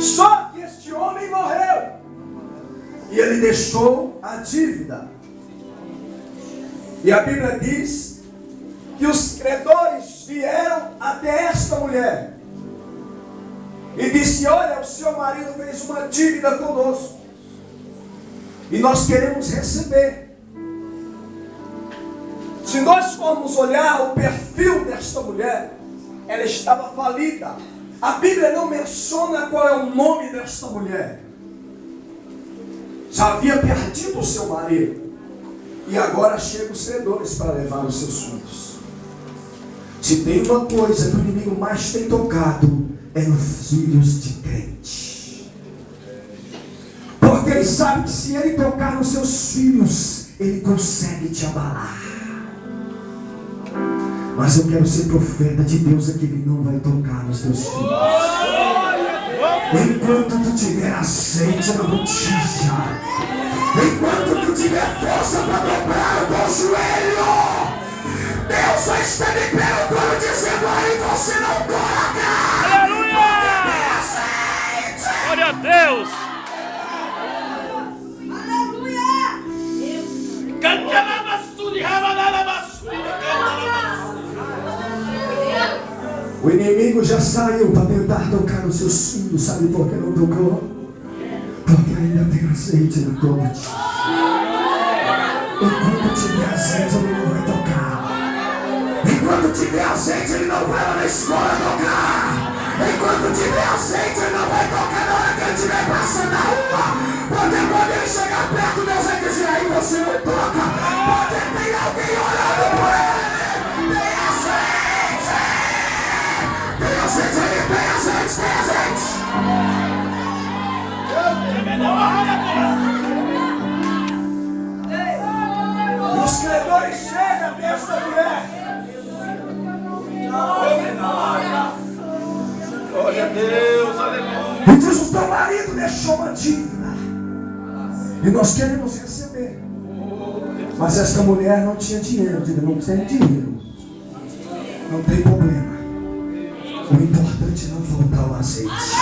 Só que este homem morreu. E ele deixou a dívida. E a Bíblia diz que os credores vieram até esta mulher e disse: olha, o seu marido fez uma dívida conosco e nós queremos receber. Se nós formos olhar o perfil desta mulher, ela estava falida. A Bíblia não menciona qual é o nome desta mulher. Já havia perdido o seu marido e agora chegam os credores para levar os seus filhos. Se tem uma coisa que o inimigo mais tem tocado, é nos filhos de crente. Porque ele sabe que se ele tocar nos seus filhos, ele consegue te abalar. Mas eu quero ser profeta de Deus aqui, ele não vai tocar nos teus filhos. Enquanto tu tiver azeite na botija, enquanto tu tiver força para dobrar o teu joelho, Deus vai estar em pé no trono dizendo: aí você não toca. Aleluia! Glória a Deus! O inimigo já saiu para tentar tocar nos seus filhos. Sabe por que não tocou? Porque ainda tem azeite na tua botija. Enquanto tiver azeite, ele não vai tocar. Enquanto tiver azeite, ele não vai lá na escola tocar. Enquanto tiver azeite, ele não vai tocar na hora que ele estiver passando na rua. Porque quando ele chegar perto, Deus vai dizer: aí você não toca. Porque tem alguém orando por ele. Tem azeite. Tem azeite aí, tem azeite, tem azeite. E os credores chegam desta mulher. Glória a Deus, aleluia. E diz: o teu marido deixou uma dívida e nós queremos receber. Mas esta mulher não tinha dinheiro. Diga: não tem dinheiro. Não tem problema. O importante é não faltar o azeite.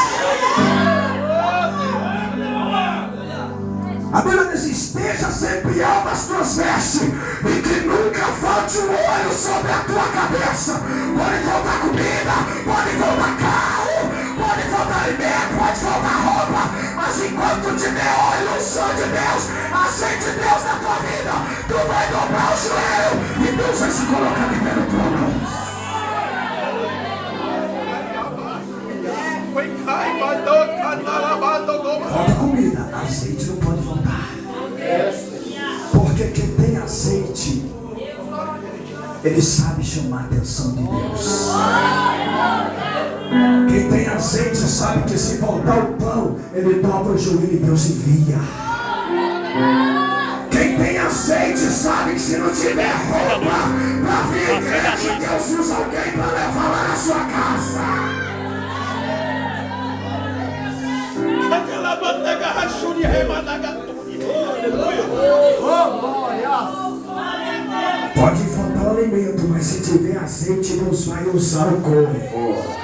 A Bíblia diz: esteja sempre alto as tuas vestes e que nunca falte um óleo sobre a tua cabeça. Pode faltar comida, pode faltar carro, pode faltar alimento, pode faltar roupa, mas enquanto tiver óleo, o som de Deus, azeite de Deus na tua vida, tu vai dobrar o joelho e Deus vai se colocar em pé no trono. Falta comida, azeite não pode faltar. Porque quem tem azeite, ele sabe chamar a atenção de Deus. Quem tem azeite sabe que se faltar o pão, ele dobra o joelho e Deus envia. Quem tem azeite sabe que se não tiver roupa para vir à igreja, Deus usa alguém para levar lá na sua casa. Pode faltar o alimento, mas se tiver azeite, Deus vai usar o corpo.